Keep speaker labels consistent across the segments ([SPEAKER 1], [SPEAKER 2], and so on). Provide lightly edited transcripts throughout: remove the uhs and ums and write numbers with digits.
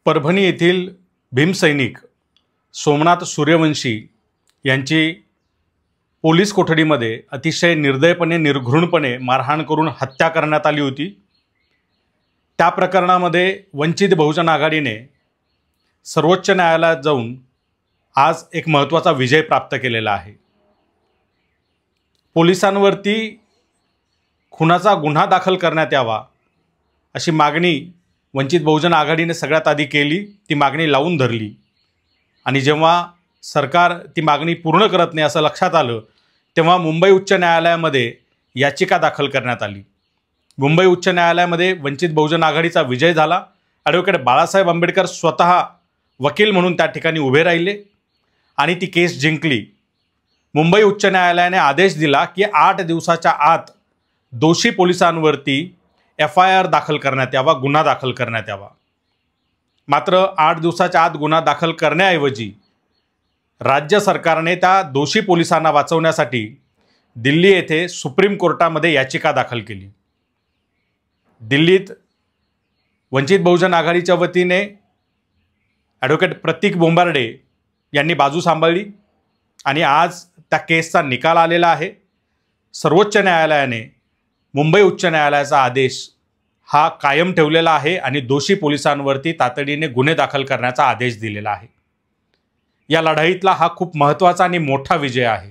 [SPEAKER 1] परभणी येथील भीमसैनिक सोमनाथ सूर्यवंशी यांची पोलीस कोठडीमध्ये अतिशय निर्दयपणे निर्घृणपणे मारहाण करून हत्या करण्यात आली होती। त्या प्रकरणामध्ये वंचित बहुजन आघाडीने सर्वोच्च न्यायालयात जाऊन आज एक महत्त्वाचा विजय प्राप्त केलेला आहे। पोलिसांवरती खुनाचा गुन्हा दाखल करण्यात यावा अशी मागणी वंचित बहुजन आघाडीने सगळ्यात आधी केली। ती मागणी लावून धरली आणि जेव्हा सरकार ती मागणी पूर्ण करत नाही असं लक्षात आलं तेव्हा मुंबई उच्च न्यायालयामध्ये याचिका दाखल करण्यात आली। मुंबई उच्च न्यायालयामध्ये वंचित बहुजन आघाडीचा विजय झाला। ॲडव्होकेट बाळासाहेब आंबेडकर स्वतः वकील म्हणून त्या ठिकाणी उभे राहिले आणि ती केस जिंकली। मुंबई उच्च न्यायालयाने आदेश दिला की 8 दिवसाच्या आत दोषी पोलिसांवरती FIR दाखल करण्यात यावा, गुन्हा दाखल करण्यात यावा। मात्र 8 दिवसाच्या आत गुन्हा दाखल करण्याऐवजी राज्य सरकारने त्या दोषी पोलिसांना वाचवण्यासाठी दिल्ली येथे सुप्रीम कोर्टामध्ये याचिका दाखल केली। दिल्लीत वंचित बहुजन आघाडीच्या वतीने ॲडव्होकेट प्रतीक बोंबार्डे यांनी बाजू सांभाळली आणि आज त्या केसचा निकाल आलेला आहे। सर्वोच्च न्यायालयाने मुंबई उच्च न्यायालयाचा आदेश हा कायम ठेवलेला आहे आणि दोषी पोलिसांवरती तातडीने गुन्हे दाखल करण्याचा आदेश दिलेला आहे। या लढाईतला हा खूप महत्त्वाचा आणि मोठा विजय आहे।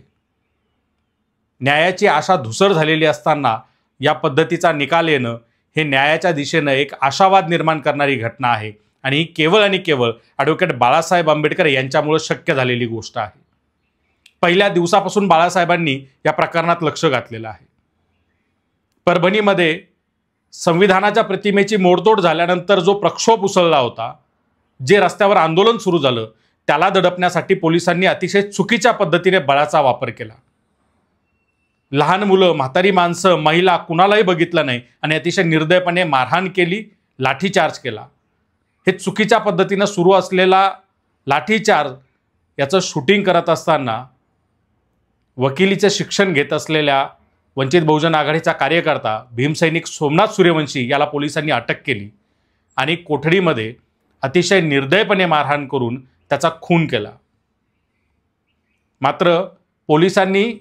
[SPEAKER 1] न्यायाची आशा धुसर झालेली असताना या पद्धतीचा निकाल येणं हे न्यायाच्या दिशेनं एक आशावाद निर्माण करणारी घटना आहे आणि ही केवळ आणि केवळ ॲडव्होकेट बाळासाहेब आंबेडकर यांच्यामुळे शक्य झालेली गोष्ट आहे। पहिल्या दिवसापासून बाळासाहेबांनी या प्रकरणात लक्ष घातलेलं आहे। परभणीमध्ये संविधानाच्या प्रतिमेची मोडतोड झाल्यानंतर जो प्रक्षोभ उसळला होता, जे रस्त्यावर आंदोलन सुरू झालं, त्याला दडपण्यासाठी पोलिसांनी अतिशय चुकीच्या पद्धतीने बळाचा वापर केला। लहान मुलं, म्हातारी माणसं, महिला कुणालाही बघितलं नाही आणि अतिशय निर्दयपणे मारहाण केली, लाठीचार्ज केला। हे चुकीच्या पद्धतीनं सुरू असलेला लाठीचार्ज याचं शूटिंग करत असताना वकिलीचे शिक्षण घेत असलेल्या वंचित बहुजन आघाडीचा कार्यकर्ता भीमसैनिक सोमनाथ सूर्यवंशी याला पोलिसांनी अटक केली आणि कोठडीमध्ये अतिशय निर्दयपणे मारहाण करून त्याचा खून केला। मात्र पोलिसांनी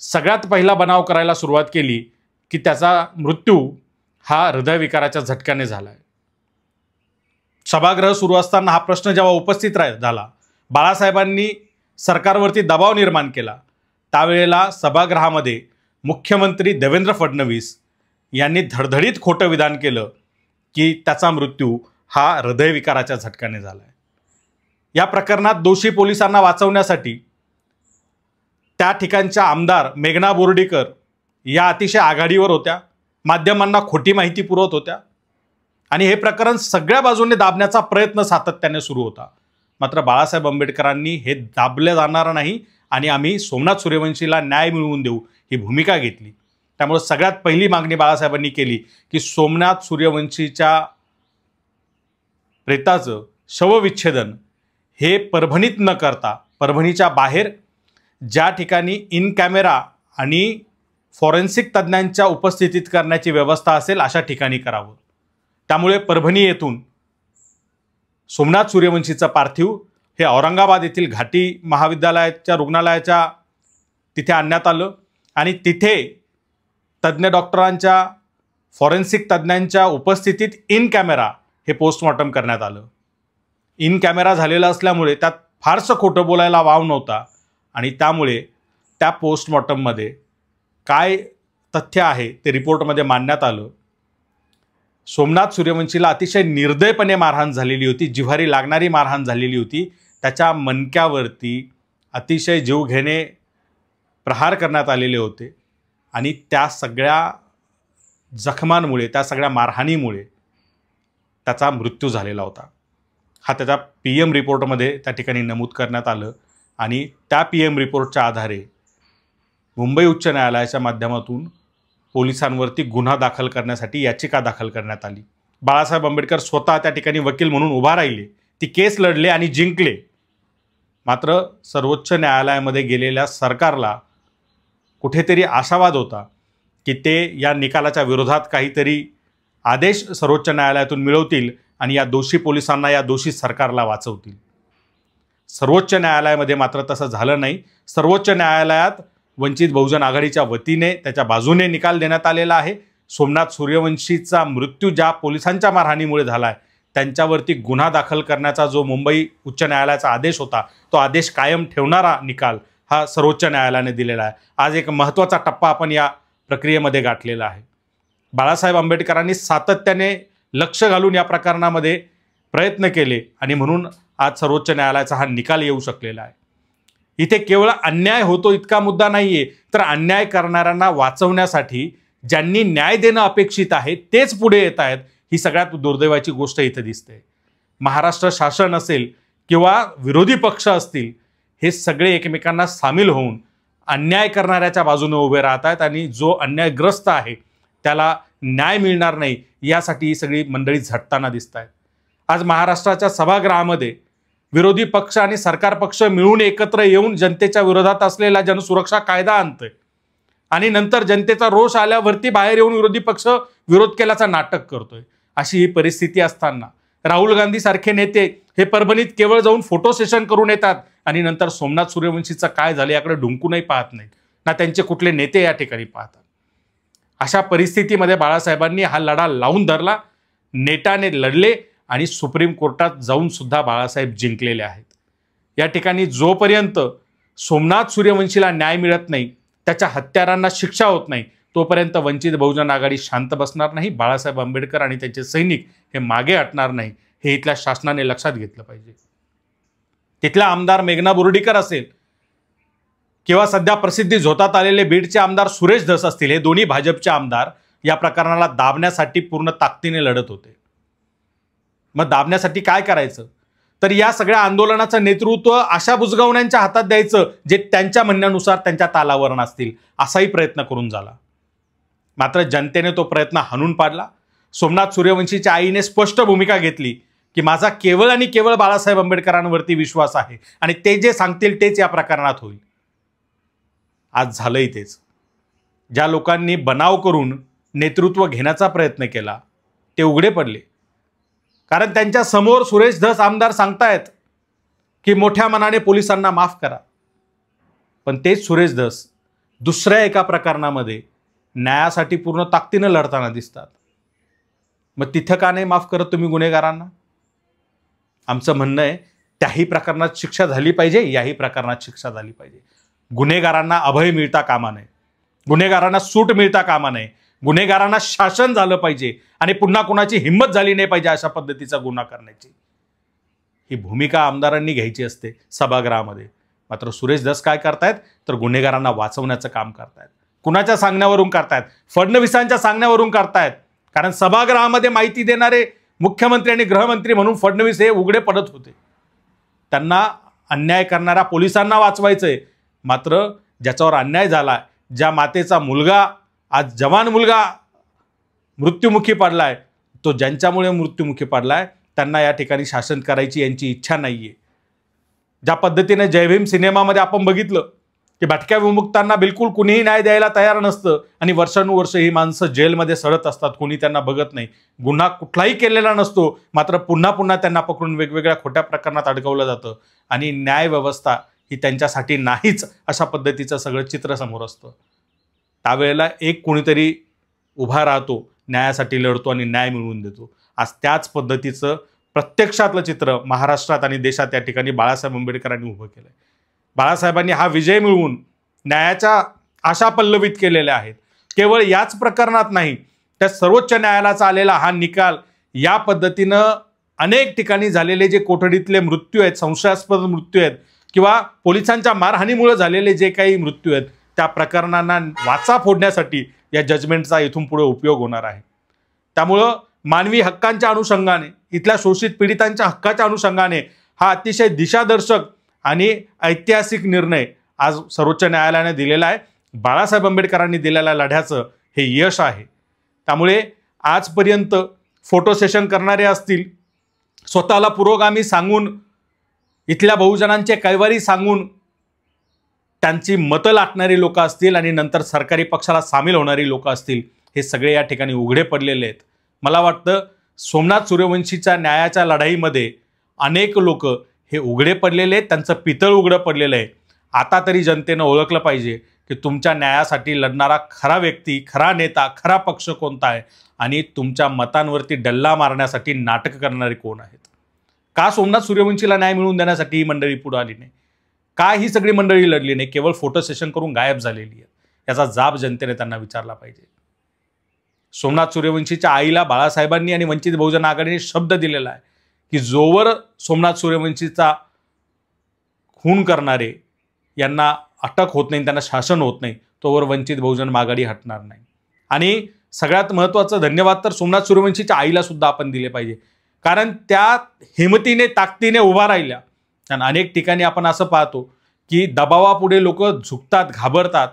[SPEAKER 1] सगळ्यात पहिला बनाव करायला सुरुवात केली की त्याचा मृत्यू हा हृदयविकाराच्या झटक्याने झाला आहे। सभागृह सुरू असताना हा प्रश्न जेव्हा उपस्थित झाला, बाळासाहेबांनी सरकारवरती दबाव निर्माण केला, त्यावेळेला सभागृहामध्ये मुख्यमंत्री देवेंद्र फडणवीस यांनी धडधडीत खोटं विधान केलं की त्याचा मृत्यू हा हृदयविकाराच्या झटक्याने झाला आहे। या प्रकरणात दोषी पोलिसांना वाचवण्यासाठी त्या ठिकाणच्या आमदार मेघना बोर्डीकर या अतिशय आघाडीवर होत्या, माध्यमांना खोटी माहिती पुरवत होत्या आणि हे प्रकरण सगळ्या बाजूने दाबण्याचा प्रयत्न सातत्याने सुरू होता। मात्र बाळासाहेब आंबेडकरांनी हे दाबले जाणार नाही आणि आम्ही सोमनाथ सूर्यवंशीला न्याय मिळवून देऊ ही भूमिका घेतली। त्यामुळे सगळ्यात पहिली मागणी बाळासाहेबांनी केली की सोमनाथ सूर्यवंशीच्या प्रेताचं शवविच्छेदन हे परभणीत न करता परभणीच्या बाहेर ज्या ठिकाणी इन कॅमेरा आणि फॉरेन्सिक तज्ज्ञांच्या उपस्थितीत करण्याची व्यवस्था असेल अशा ठिकाणी करावं। त्यामुळे परभणी येथून सोमनाथ सूर्यवंशीचं पार्थिव हे औरंगाबाद येथील घाटी महाविद्यालयाच्या रुग्णालयाच्या तिथे आणण्यात आलं आणि तिथे तज्ज्ञ डॉक्टरांच्या फॉरेन्सिक तज्ज्ञांच्या उपस्थितीत इन कॅमेरा हे पोस्टमॉर्टम करण्यात आलं। इन कॅमेरा झालेला असल्यामुळे त्यात फारसं खोटं बोलायला वाव नव्हता आणि त्यामुळे त्या पोस्टमॉर्टममध्ये काय तथ्य आहे ते रिपोर्टमध्ये मांडण्यात आलं। सोमनाथ सूर्यवंशीला अतिशय निर्दयपणे मारहाण झालेली होती, जिव्हारी लागणारी मारहाण झालेली होती। त्याच्या मणक्यावरती अतिशय जीवघेणे प्रहार करण्यात आलेले होते आणि त्या सगळ्या जखमांमुळे, त्या सगळ्या मारहाणीमुळे त्याचा मृत्यू झालेला होता। हा त्याच्या PM रिपोर्टमध्ये त्या ठिकाणी नमूद करण्यात आलं आणि त्या PM रिपोर्टच्या आधारे मुंबई उच्च न्यायालयाच्या माध्यमातून पोलिसांवरती गुन्हा दाखल करण्यासाठी याचिका दाखल करण्यात आली। बाळासाहेब आंबेडकर स्वतः त्या ठिकाणी वकील म्हणून उभा राहिले, ती केस लढले आणि जिंकले। मात्र सर्वोच्च न्यायालयामध्ये गेलेल्या सरकारला कुठेतरी आशावाद होता की ते या निकालाच्या विरोधात काहीतरी आदेश सर्वोच्च न्यायालयातून मिळवतील आणि या दोषी पोलिसांना, या दोषी सरकारला वाचवतील. सर्वोच्च न्यायालयामध्ये मात्र तसं झालं नाही. सर्वोच्च न्यायालयात वंचित बहुजन आघाडीच्या वतीने त्याच्या बाजूने निकाल देण्यात आलेला आहे. सोमनाथ सूर्यवंशीचा मृत्यू ज्या पोलिसांच्या मारहाणीमुळे झाला आहे त्यांच्यावरती गुन्हा दाखल करण्याचा जो मुंबई उच्च न्यायालयाचा आदेश होता तो आदेश कायम ठेवणारा निकाल हा सर्वोच्च न्यायालयाने दिलेला आहे. आज एक महत्त्वाचा टप्पा आपण या प्रक्रियेमध्ये गाठलेला आहे. बाळासाहेब आंबेडकरांनी सातत्याने लक्ष घालून या प्रकरणामध्ये प्रयत्न केले आणि म्हणून आज सर्वोच्च न्यायालयाचा हा निकाल येऊ शकलेला आहे. इथे केवळ अन्याय होतो इतका मुद्दा नाही आहे, तर अन्याय करणाऱ्यांना वाचवण्यासाठी ज्यांनी न्याय देणं अपेक्षित आहे तेच पुढे येत आहेत. ही सगळ्यात दुर्दैवाची गोष्ट इथे दिसते. महाराष्ट्र शासन असेल किंवा विरोधी पक्ष असतील, हे सगळे एकमेकांना सामील होऊन अन्याय करणाऱ्याच्या बाजूने उभे राहत आहेत आणि जो अन्यायग्रस्त आहे त्याला न्याय मिळणार नाही यासाठी ही सगळी मंडळी झटताना दिसत आहेत. आज महाराष्ट्राच्या सभागृहामध्ये विरोधी पक्ष आणि सरकार पक्ष मिळून एकत्र येऊन जनतेच्या विरोधात असलेला जनसुरक्षा कायदा आणतोय आणि नंतर जनतेचा रोष आल्यावरती बाहेर येऊन विरोधी पक्ष विरोध केल्याचं नाटक करतोय. अशी ही परिस्थिती असताना राहुल गांधी सारखे नेते हे परभणीत केवळ जाऊन फोटो सेशन करून येतात आणि नंतर सोमनाथ सूर्यवंशीचं काय झालं याकडे ढुंकूनही पाहत नाहीत ना त्यांचे कुठले नेते या ठिकाणी पाहतात. अशा परिस्थितीमध्ये बाळासाहेबांनी हा लढा लावून धरला, नेटाने लढले आणि सुप्रीम कोर्टात जाऊन सुद्धा बाळासाहेब जिंकलेले आहेत. या ठिकाणी जोपर्यंत सोमनाथ सूर्यवंशीला न्याय मिळत नाही, त्याच्या हत्यारांना शिक्षा होत नाही, तोपर्यंत वंचित बहुजन आघाडी शांत बसणार नाही. बाळासाहेब आंबेडकर आणि त्यांचे सैनिक हे मागे हटणार नाही, हे इथल्या शासनाने लक्षात घेतलं पाहिजे. तिथला आमदार मेघना बोर्डीकर असेल किंवा सध्या प्रसिद्धी झोतात आलेले बीडचे आमदार सुरेश धस असतील, हे दोन्ही भाजपचे आमदार या प्रकरणाला दाबण्यासाठी पूर्ण ताकदीने लढत होते. मग दाबण्यासाठी काय करायचं, तर या सगळ्या आंदोलनाचं नेतृत्व अशा बुजगावण्यांच्या हातात द्यायचं जे त्यांच्या म्हणण्यानुसार त्यांच्या तालावर असतील, असाही प्रयत्न करून झाला. मात्र जनतेने तो प्रयत्न हाणून पाडला. सोमनाथ सूर्यवंशीच्या आईने स्पष्ट भूमिका घेतली की माझा केवळ आणि केवळ बाळासाहेब आंबेडकरांवरती विश्वास आहे आणि ते जे सांगतील तेच या प्रकरणात होईल. आज झालंय तेच. ज्या लोकांनी बनाव करून नेतृत्व घेण्याचा प्रयत्न केला ते उघडे पडले, कारण त्यांच्या समोर सुरेश धस आमदार सांगतायत की मोठ्या मनाने पोलिसांना माफ करा, पण तेच सुरेश धस दुसऱ्या एका प्रकरणामध्ये न्यायासाठी पूर्ण ताकदीनं लढताना दिसतात. मग तिथं का नाही माफ करत तुम्ही गुन्हेगारांना? आमचं म्हणणं आहे त्याही प्रकरणात शिक्षा झाली पाहिजे, याही प्रकरणात शिक्षा झाली पाहिजे. गुन्हेगारांना अभय मिळता कामा नये, गुन्हेगारांना सूट मिळता कामा नये, गुन्हेगारांना शासन झालं पाहिजे आणि पुन्हा कुणाची हिंमत झाली नाही पाहिजे अशा पद्धतीचा गुन्हा करण्याची. ही भूमिका आमदारांनी घ्यायची असते सभागृहामध्ये. मात्र सुरेश धस काय करतायत, तर गुन्हेगारांना वाचवण्याचं काम करतायत. कुणाच्या सांगण्यावरून करतायत? फडणवीसांच्या सांगण्यावरून करतायत. कारण सभागृहामध्ये माहिती देणारे मुख्यमंत्री आणि गृहमंत्री म्हणून फडणवीस हे उघडे पडत होते. त्यांना अन्याय करणाऱ्या पोलिसांना वाचवायचंय. मात्र ज्याच्यावर अन्याय झाला, ज्या मातेचा मुलगा आज जवान मुलगा मृत्युमुखी पडलाय, तो ज्यांच्यामुळे मृत्युमुखी पडलाय त्यांना या ठिकाणी शासन करायची यांची इच्छा नाहीये. ज्या पद्धतीने जय भीम सिनेमामध्ये आपण बघितलं की भटक्या विमुक्तांना बिलकुल कुणीही न्याय द्यायला तयार नसतं आणि वर्षानुवर्ष ही माणसं जेलमध्ये सडत असतात, कोणी त्यांना बघत नाही, गुन्हा कुठलाही केलेला नसतो, मात्र पुन्हा पुन्हा त्यांना पकडून वेगवेगळ्या खोट्या प्रकरणात अडकवलं जातं आणि न्याय व्यवस्था ही त्यांच्यासाठी नाहीच अशा पद्धतीचं सगळं चित्र समोर असतं. त्यावेळेला एक कोणीतरी उभा राहतो, न्यायासाठी लढतो आणि न्याय मिळवून देतो. आज त्याच पद्धतीचं प्रत्यक्षातलं चित्र महाराष्ट्रात आणि देशात या ठिकाणी बाळासाहेब आंबेडकरांनी उभं केलं आहे. बाळासाहेबांनी हा विजय मिळवून न्यायाच्या आशा पल्लवित केलेल्या आहेत. केवळ याच प्रकरणात नाही, त्या सर्वोच्च न्यायालयाचा आलेला हा निकाल, या पद्धतीनं अनेक ठिकाणी झालेले जे कोठडीतले मृत्यू आहेत, संशयास्पद मृत्यू आहेत किंवा पोलिसांच्या मारहाणीमुळे झालेले जे काही मृत्यू आहेत, त्या प्रकरणांना वाचा फोडण्यासाठी या जजमेंटचा इथून पुढे उपयोग होणार आहे. त्यामुळं मानवी हक्कांच्या अनुषंगाने, इथल्या शोषित पीडितांच्या हक्काच्या अनुषंगाने हा अतिशय दिशादर्शक आणि ऐतिहासिक निर्णय आज सर्वोच्च न्यायालयाने दिलेला आहे. बाळासाहेब आंबेडकरांनी दिलेल्या लढ्याचं हे यश आहे. त्यामुळे आजपर्यंत फोटो सेशन करणारे असतील, स्वतःला पुरोगामी सांगून, इथल्या बहुजनांचे कैवारी सांगून त्यांची मतं लाटणारी लोक असतील आणि नंतर सरकारी पक्षाला सामील होणारी लोक असतील, हे सगळे या ठिकाणी उघडे पडलेले आहेत. मला वाटतं सोमनाथ सूर्यवंशीच्या न्यायाच्या लढाईमध्ये अनेक लोक हे उघडे पडलेले आहेत, त्यांचं पितळ उघडं पडलेलं आहे. आता तरी जनतेनं ओळखलं पाहिजे की तुमच्या न्यायासाठी लढणारा खरा व्यक्ती, खरा नेता, खरा पक्ष कोणता आहे आणि तुमच्या मतांवरती डल्ला मारण्यासाठी नाटक करणारे कोण आहेत. का सोमनाथ सूर्यवंशीला न्याय मिळवून देण्यासाठी ही मंडळी पुढे आली नाही? का ही सगळी मंडळी लढली नाही? केवळ फोटो सेशन करून गायब झालेली आहे. याचा जाब जनतेने त्यांना विचारला पाहिजे. सोमनाथ सूर्यवंशीच्या आईला बाळासाहेबांनी आणि वंचित बहुजन आघाडीने शब्द दिलेला आहे की जोवर सोमनाथ सूर्यवंशीचा खून करणारे यांना अटक होत नाही, त्यांना शासन होत नाही, तोवर वंचित बहुजन आघाडी हटणार नाही. आणि सगळ्यात महत्त्वाचं धन्यवाद तर सोमनाथ सूर्यवंशीच्या आईला सुद्धा आपण दिले पाहिजे, कारण त्या हिमतीने, ताकदीने उभा राहिल्या. कारण अनेक ठिकाणी आपण असं पाहतो की दबावापुढे लोक झुकतात, घाबरतात,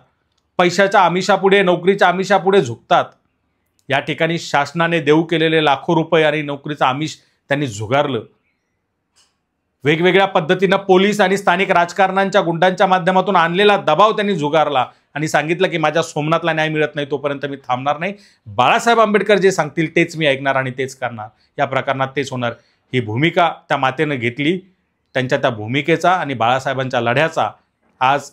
[SPEAKER 1] पैशाच्या आमिषापुढे, नोकरीच्या आमिषापुढे झुकतात. या ठिकाणी शासनाने देऊ केलेले लाखो रुपये आणि नोकरीचं आमिष त्यांनी झुगारलं. वेगवेगळ्या पद्धतीनं पोलीस आणि स्थानिक राजकारण्यांच्या गुंडांच्या माध्यमातून आणलेला दबाव त्यांनी झुगारला आणि सांगितलं की माझ्या सोमनाथला न्याय मिळत नाही तोपर्यंत मी थांबणार नाही. बाळासाहेब आंबेडकर जे सांगतील तेच मी ऐकणार आणि तेच करणार. या प्रकरणात तेच होणार. ही भूमिका त्या मातेनं घेतली. त्यांच्या त्या भूमिकेचा आणि बाळासाहेबांच्या लढ्याचा आज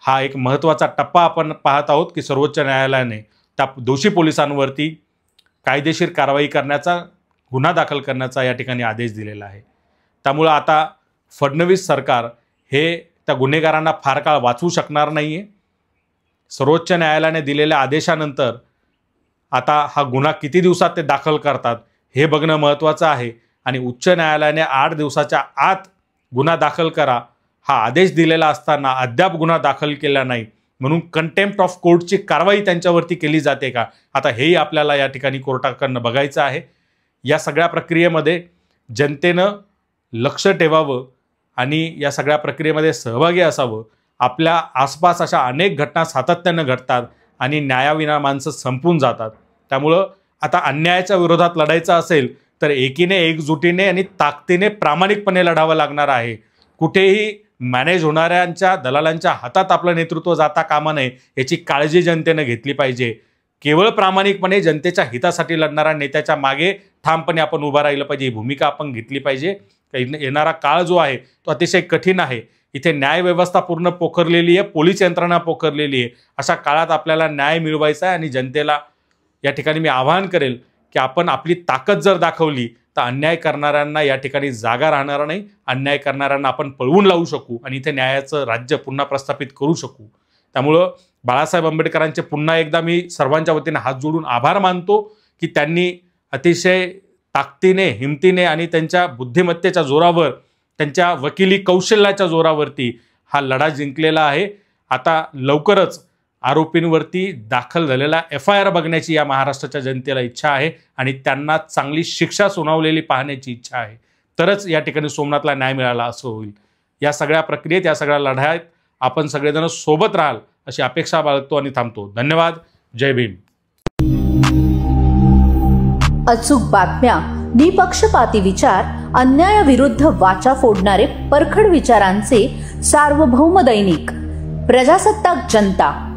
[SPEAKER 1] हा एक महत्त्वाचा टप्पा आपण पाहत आहोत की सर्वोच्च न्यायालयाने त्या दोषी पोलिसांवरती कायदेशीर कारवाई करण्याचा, गुन्हा दाखल करण्याचा या ठिकाणी आदेश दिलेला आहे. त्यामुळं आता फडणवीस सरकार हे त्या गुन्हेगारांना फार काळ वाचवू शकणार नाही आहे. सर्वोच्च न्यायालयाने दिलेल्या आदेशानंतर आता हा गुन्हा किती दिवसात ते दाखल करतात हे बघणं महत्त्वाचं आहे. आणि उच्च न्यायालयाने 8 दिवसाच्या आत गुन्हा दाखल करा हा आदेश दिलेला असताना अद्याप गुन्हा दाखल केला नाही, म्हणून कंटेम्प्ट ऑफ कोर्टची कारवाई त्यांच्यावरती केली जाते का, आता हेही आपल्याला या ठिकाणी कोर्टाकडनं बघायचं आहे. या सगळ्या प्रक्रियेमध्ये जनतेनं लक्ष ठेवावं आणि या सगळ्या प्रक्रियेमध्ये सहभागी असावं. आपल्या आसपास अशा अनेक घटना सातत्यानं घडतात आणि न्यायाविना माणसं संपून जातात. त्यामुळं आता अन्यायाच्या विरोधात लढायचं असेल तर एकीने, एकजुटीने आणि ताकदीने, प्रामाणिकपणे लढावं लागणार आहे. कुठेही मॅनेज होणाऱ्यांच्या, दलालांच्या हातात आपलं नेतृत्व जाता कामा नये याची काळजी जनतेनं घेतली पाहिजे. केवळ प्रामाणिकपणे जनतेच्या हितासाठी लढणाऱ्या नेत्याच्या मागे ठामपणे आपण उभं राहिलं पाहिजे. ही भूमिका आपण घेतली पाहिजे. येणारा काळ जो आहे तो अतिशय कठीण आहे. इथे न्यायव्यवस्था पूर्ण पोखरलेली आहे, पोलीस यंत्रणा पोखरलेली आहे. अशा काळात आपल्याला न्याय मिळवायचा आहे आणि जनतेला या ठिकाणी मी आवाहन करेल की आपण आपली ताकद जर दाखवली तर अन्याय करणाऱ्यांना या ठिकाणी जागा राहणार नाही. अन्याय करणाऱ्यांना आपण पळवून लावू शकू आणि इथे न्यायाचं राज्य पुन्हा प्रस्थापित करू शकू. त्यामुळं बाळासाहेब आंबेडकरांचे पुन्हा एकदा मी सर्वांच्या वतीने हात जोडून आभार मानतो की त्यांनी अतिशय ताकदीने, हिमतीने आणि त्यांच्या बुद्धिमत्तेच्या जोरावर, त्यांच्या वकिली कौशल्याच्या जोरावरती हा लढा जिंकलेला आहे. आता लवकरच आरोपींवरती दाखल झालेला FIR बघण्याची या महाराष्ट्राच्या जनतेला इच्छा आहे आणि त्यांना चांगली शिक्षा सुनावलेली पाहण्याची इच्छा आहे. तरच या ठिकाणी सोमनाथला न्याय मिळाला असं होईल. या सगळ्या प्रक्रियेत, या सगळ्या लढ्यात आपण सगळेजण सोबत राहाल अशी अपेक्षा बाळगतो आणि थांबतो. धन्यवाद. जय भीम.
[SPEAKER 2] अचूक बातम्या, निपक्षपाती विचार, अन्यायाविरुद्ध वाचा फोडणारे परखड विचारांचे सार्वभौम दैनिक प्रजासत्ताक जनता.